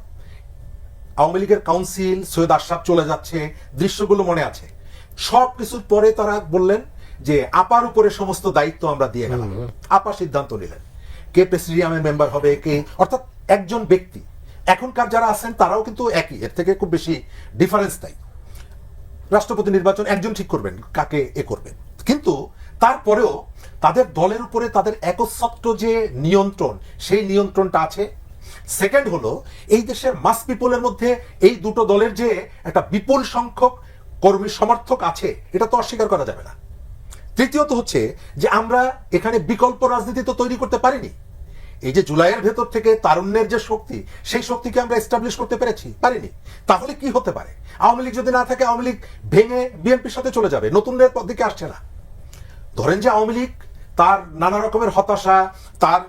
আওয়ামী লীগের কাউন্সিল, সৈয়দ আশরাফ চলে যাচ্ছে, দৃশ্যগুলো মনে আছে। সব কিছুর পরে তারা বললেন যে আপার উপরে সমস্ত দায়িত্ব আমরা দিয়ে গেলাম। আপা সিদ্ধান্ত নিলেন কে প্রেসিডিয়ামের মেম্বার হবে, কে, অর্থাৎ একজন ব্যক্তি। এখনকার যারা আছেন তারাও কিন্তু একই, এর থেকে খুব বেশি ডিফারেন্স নাই। রাষ্ট্রপতি নির্বাচন একজন ঠিক করবেন কাকে করবেন, কিন্তু তারপরেও তাদের দলের উপরে তাদের একচ্ছত্র যে নিয়ন্ত্রণ, সেই নিয়ন্ত্রণটা আছে। সেকেন্ড হলো, এই দেশের মাস পিপলের মধ্যে এই দুটো দলের যে একটা বিপুল সংখ্যক কর্মী সমর্থক আছে, এটা তো অস্বীকার করা যাবে না। তৃতীয়ত হচ্ছে যে আমরা এখানে বিকল্প রাজনীতি তো তৈরি করতে পারিনি। এই যে জুলাইয়ের ভেতর থেকে তারুণ্যের যে শক্তি, সেই শক্তিকে আমরা এস্টাবলিশ করতে পারিনি। তাহলে কি হতে পারে? আওয়ামী লীগ যদি না থাকে, আওয়ামী লীগ ভেঙে বিএনপির সাথে চলে যাবে, নতুনদের দিকে আসছে না। ধরেন যে আওয়ামী লীগ তার নানা রকমের হতাশা, তার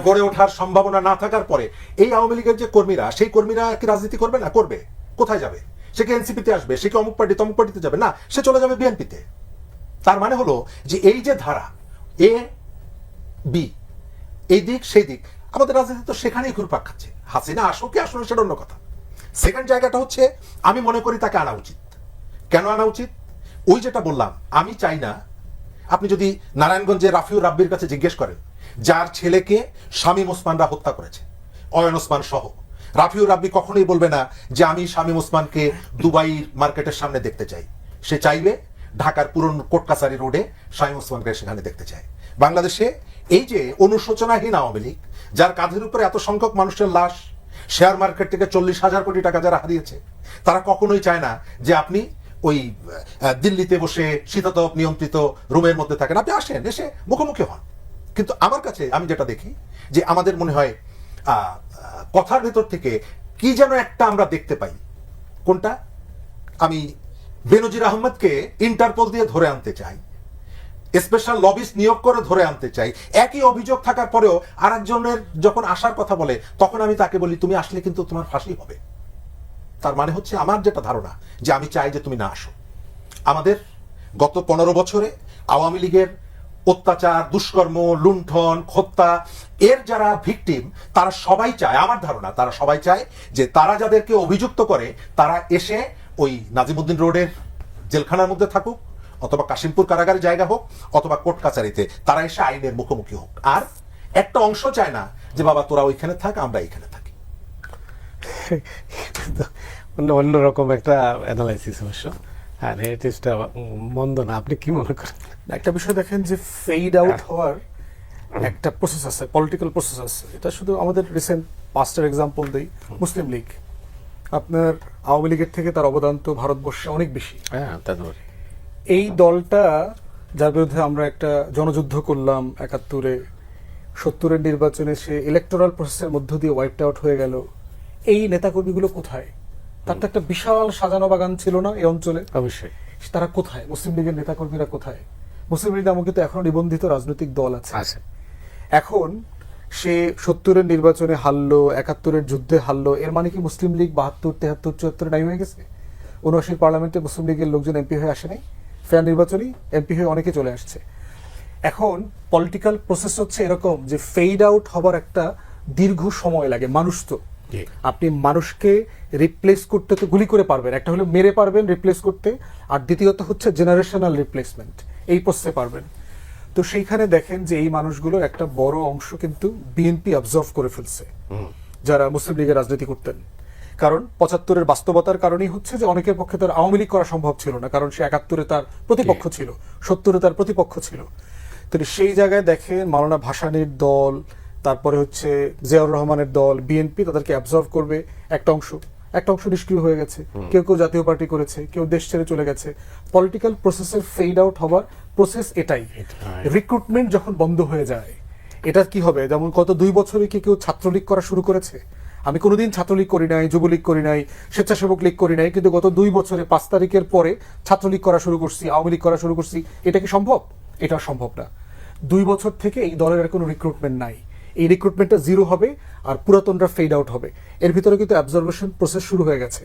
গড়ে ওঠার সম্ভাবনা না থাকার পরে এই আওয়ামী লীগের যে কর্মীরা, সেই কর্মীরা কি রাজনীতি করবে না? করবে। কোথায় যাবে? সে কি এনসিপিতে আসবে? সে কি অমুক পার্টি তমুক পার্টিতে যাবে? না, সে চলে যাবে বিএনপিতে। তার মানে হলো যে এই যে ধারা এ বি, এই দিক সেই দিক, আমাদের রাজনীতি তো সেখানেই ঘুরপাক খাচ্ছে। হাসিনা আসো কি আসলে সেটা অন্য কথা। সেকেন্ড জায়গাটা হচ্ছে আমি মনে করি তাকে আনা উচিত। কেন আনা উচিত? ওই যেটা বললাম, আমি চাই না, আপনি যদি নারায়ণগঞ্জে রাফিউর রাব্বির কাছে জিজ্ঞেস করেন, যার ছেলেকে শামীম ওসমানরা হত্যা করেছে, অয়ন ওসমান সহ, রাফিউর রাব্বি কখনোই বলবে না যে আমি শামীম ওসমানকে দুবাইয়ের মার্কেটের সামনে দেখতে চাই। সে চাইবে ঢাকার পুরনো কোটকাছারি রোডে শামীম ওসমানকে সেখানে দেখতে চায়। বাংলাদেশে এই যে অনুশোচনাহীন আওয়ামী লীগ, যার কাঁধের উপরে এত সংখ্যক মানুষের লাশ, শেয়ার মার্কেট থেকে 40,000 কোটি টাকা যারা হারিয়েছে, তারা কখনোই চায় না যে আপনি ওই দিল্লিতে বসে শীতাতপ নিয়ন্ত্রিত রুমের মধ্যে থাকেন। আপনি আসেন, এসে মুখোমুখি হন। কিন্তু আমার কাছে আমি যেটা দেখি যে আমাদের মনে হয় কথার ভেতর থেকে কি যেন একটা আমরা দেখতে পাই। কোনটা? আমি বেনজির আহমেদকে ইন্টারপোল দিয়ে ধরে আনতে চাই, স্পেশাল লবিস্ট নিয়োগ করে ধরে আনতে চাই। একই অভিযোগ থাকার পরেও আরেকজনের যখন আসার কথা বলে, তখন আমি তাকে বলি তুমি আসলে কিন্তু তোমার ফাঁসি হবে। তার মানে হচ্ছে আমার যেটা ধারণা যে আমি চাই যে তুমি না আসো। আমাদের গত 15 বছরে আওয়ামী লীগের অত্যাচার, দুষ্কর্ম, লুণ্ঠন, হত্যা এর যারা ভিকটিম, তারা সবাই চায়, আমার ধারণা তারা সবাই চায় যে তারা যাদেরকে অভিযুক্ত করে তারা এসে ওই নাজিমুদ্দিন রোডের জেলখানার মধ্যে থাকুক, অথবা কাশিমপুর কারাগারে জায়গা হোক, অথবা কোর্ট কাছারিতে, তারা এসে আইনের মুখোমুখি হোক। আর একটা অংশ চায় না যে বাবা তোরা ওইখানে থাক, আমরা এইখানে থাকি। অন্যরকম একটা অ্যানালাইসিস অবশ্য। হ্যাঁ, হেরিটেজটা মন্দ না। আপনি কি মনে করেন? একটা বিষয় দেখেন যে ফেড আউট হওয়ার একটা প্রসেস আছে, পলিটিক্যাল প্রসেস আছে। এটা শুধু আমাদের রিসেন্ট পাস্টের এক্সাম্পল দেই, মুসলিম লীগ। আপনার আওয়ামী লীগের থেকে তার অবদান তো ভারতবর্ষে অনেক বেশি। হ্যাঁ, তা তো এই দলটা যার বিরুদ্ধে আমরা একটা জনযুদ্ধ করলাম 71-এ, 70-এর নির্বাচনে সে ইলেকটোরাল প্রসেসের মধ্য দিয়ে ওয়াইপড আউট হয়ে গেল। এই নেতাকর্মীগুলো কোথায়? তার তো একটা বিশাল সাজানো বাগান ছিল না এই অঞ্চলে? অবশ্যই। তারা কোথায়? মুসলিম লীগের নেতাকর্মীরা কোথায়? মুসলিম লীগ নামে কিন্তু এখনো নিবন্ধিত রাজনৈতিক দল আছে। এখন সে 70-এর নির্বাচনে হারলো, 71-এর যুদ্ধে হারলো, এর মানে কি মুসলিম লীগ 72, 73, 74 নাই হয়ে গেছে? 79 পার্লামেন্টে মুসলিম লীগের লোকজন এমপি হয়ে আসে নাই? ফেয়ার নির্বাচনই এমপি হয়ে অনেকে চলে আসছে। এখন পলিটিক্যাল প্রসেস হচ্ছে এরকম যে ফেড আউট হবার একটা দীর্ঘ সময় লাগে। মানুষ তো, আপনি মানুষকে রিপ্লেস করতে তো গুলি করে পারবেন, একটা হলো মেরে পারবেন রিপ্লেস করতে, আর দ্বিতীয়ত হচ্ছে জেনারেশনাল রিপ্লেসমেন্ট, এই প্রসেসে পারবেন। তো সেইখানে দেখেন যে এই মানুষগুলোর একটা বড় অংশ কিন্তু বিএনপি অবজার্ভ করে ফেলছে, যারা মুসলিম লীগের রাজনীতি করতেন। কারণ 75-এর বাস্তবতার কারণেই হচ্ছে যে অনেকের পক্ষে তার আওয়ামী লীগ করা সম্ভব ছিল না, কারণ সে 71-এ তার প্রতিপক্ষ ছিল, 70-এ তার প্রতিপক্ষ ছিল। তো সেই জায়গায় দেখেন মাওলানা ভাসানীর দল, তারপরে হচ্ছে জিয়াউর রহমানের দল, বিএনপি তাদেরকে অ্যাবজর্ভ করবে। একটা অংশ নিষ্ক্রিয় হয়ে গেছে, কেউ কেউ জাতীয় পার্টি করেছে, কেউ দেশ ছেড়ে চলে গেছে। পলিটিক্যাল প্রসেসের ফেড আউট হবার প্রসেস এটাই। রিক্রুটমেন্ট যখন বন্ধ হয়ে যায়, এটা কি হবে? যেমন গত 2 বছরে কি কেউ ছাত্রলীগ করা শুরু করেছে? আমি কোনোদিন ছাত্রলীগ করি নাই, যুবলীগ করি নাই, স্বেচ্ছাসেবক লীগ করি নাই, কিন্তু গত 2 বছরে 5 তারিখের পরে ছাত্রলীগ করা শুরু করছি, আওয়ামী লীগ করা শুরু করছি। এটা কি সম্ভব? এটা সম্ভব না। 2 বছর থেকে এই দলের আর কোনো রিক্রুটমেন্ট নাই। এই রিক্রুটমেন্টটা জিরো হবে, আর পুরাতনরা ফেড আউট হবে। এর ভিতরে কিন্তু অ্যাবজর্ভেশন প্রসেস শুরু হয়ে গেছে।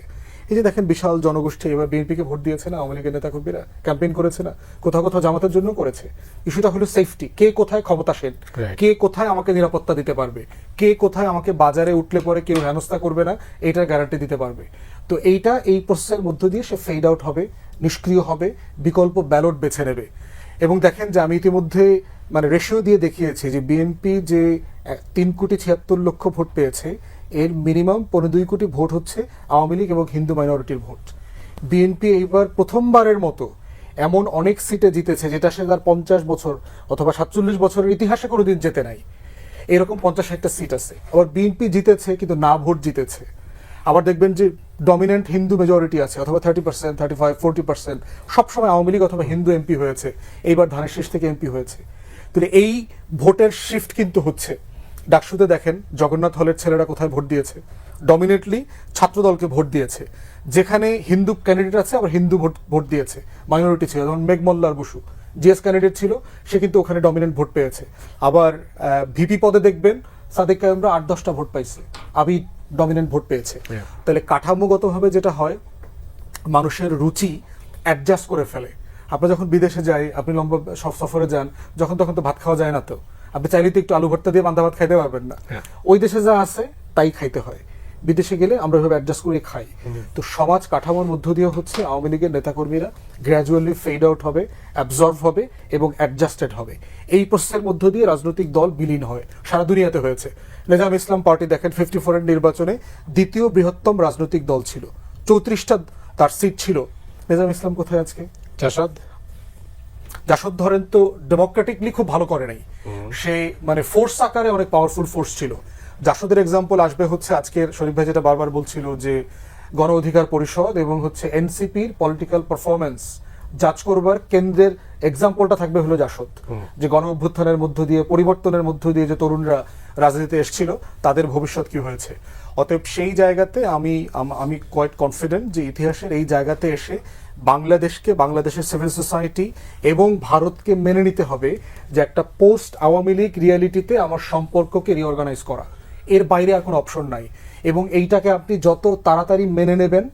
এই যে দেখেন বিশাল জনগোষ্ঠী এবার বিএনপিকে ভোট দিয়েছে না, আওয়ামী লীগের নেতাকর্মীরা ক্যাম্পেইন করেছে না, কোথাও কোথাও জামাতের জন্য করেছে। ইস্যুটা হলো সেফটি, কে কোথায় ক্ষমতাসীন, কে কোথায় আমাকে নিরাপত্তা দিতে পারবে, কে কোথায় আমাকে বাজারে উঠলে পরে কেউ হেনস্থা করবে না, এইটার গ্যারান্টি দিতে পারবে। তো এই প্রসেসের মধ্য দিয়ে সে ফেড আউট হবে, নিষ্ক্রিয় হবে, বিকল্প ব্যালট বেছে নেবে। এবং দেখেন যে আমি ইতিমধ্যে রেশিও দিয়ে দেখিয়েছি যে বিএনপি যে 3,76,00,000 ভোট পেয়েছে, এর মিনিমাম 2.25 কোটি ভোট হচ্ছে আওয়ামী লীগ এবং হিন্দু মাইনরিটির ভোট। বিএনপি এইবার প্রথমবারের মতো এমন অনেক সিটে জিতেছে যেটা সে তার 50 বছর অথবা 47 বছরের ইতিহাসে কোনোদিন জেতে নাই। এরকম 50-60টা সিট আছে। আবার বিএনপি জিতেছে কিন্তু না ভোট জিতেছে। আবার দেখবেন যে ডমিনেন্ট হিন্দু মেজরিটি আছে, অথবা 30%, 35%, 40%। সবসময় আওয়ামী লীগ অথবা হিন্দু এমপি হয়েছে, এইবার ধানের শীষ থেকে এমপি হয়েছে। তাহলে এই ভোটের শিফট কিন্তু হচ্ছে। ডাকসুতে দেখেন জগন্নাথ হলের ছেলেরা কোথায় ভোট দিয়েছে, ডমিনেটলি ছাত্র দলকে ভোট দিয়েছে। যেখানে হিন্দু ক্যান্ডিডেট আছে আবার হিন্দু ভোট দিয়েছে, মাইনরিটি ছিল, যেমন মেঘমল্লার বসু জিএস ক্যান্ডিডেট ছিল, সে কিন্তু ওখানে ডমিনেন্ট ভোট পেয়েছে। আবার ভিপি পদে দেখবেন সাদেক কায়েমরা 8-10টা ভোট পাইছে, আবিদ ডমিনেন্ট ভোট পেয়েছে। তাহলে কাঠামোগতভাবে যেটা হয়, মানুষের রুচি অ্যাডজাস্ট করে ফেলে। আপনারা যখন বিদেশে যাই, আপনি লম্বা সব সফরে যান, যখন তখন তো ভাত খাওয়া যায় না, তো আপনি চাইলে তো একটু আলু ভর্তা দিয়ে পান্তা ভাত খাইতে পারবেন না। হ্যাঁ। ওই দেশে যা আছে তাই খাইতে হয়। বিদেশে গেলে আমরা এভাবে অ্যাডজাস্ট করে খাই। তো সমাজ কাঠামোর মধ্য দিয়ে হচ্ছে আওয়ামী লীগের নেতাকর্মীরা গ্র্যাজুয়ালি ফেড আউট হবে, অ্যাবজর্ভ হবে এবং অ্যাডজাস্টেড হবে। এই প্রসেসের মধ্য দিয়ে রাজনৈতিক দল বিলীন হয়, সারা দুনিয়াতে হয়েছে। নিজাম ইসলাম পার্টি দেখেন 54 নির্বাচনে দ্বিতীয় বৃহত্তম রাজনৈতিক দল ছিল, 34টা তার সিট ছিল। নিজাম ইসলাম কোথায় আজকে? জাসদ জাসদ ধরেন তো ডেমোক্রেটিকলি খুব ভালো করে নাই, সে মানে ফোর্স আকারে অনেক পাওয়ারফুল ফোর্স ছিল। জাসদের এক্সাম্পল আসবে হচ্ছে আজকের শরীফ ভাই যেটা বারবার বলছিল যে গণ অধিকার পরিষদ এবং হচ্ছে এনসিপির পলিটিক্যাল পারফরমেন্স জাজ করবার কেন্দ্রের এক্সাম্পলটা থাকবে হলো জাসদ, যে গণ অভ্যুত্থানের মধ্য দিয়ে, পরিবর্তনের মধ্য দিয়ে যে তরুণরা রাজনীতিতে এসেছিল তাদের ভবিষ্যৎ কি হয়েছে। অতএব সেই জায়গাতে আমি কোয়াইট কনফিডেন্ট যে ইতিহাসের এই জায়গাতে এসে বাংলাদেশকে, বাংলাদেশের সিভিল সোসাইটি এবং ভারতকে মেনে নিতে হবে যে একটা পোস্ট আওয়ামী লীগ রিয়ালিটিতে আমার সম্পর্ককে রিঅর্গানাইজ করা, এর বাইরে আর কোনো অপশন নাই। এবং এইটাকে আপনি যত তাড়াতাড়ি মেনে নেবেন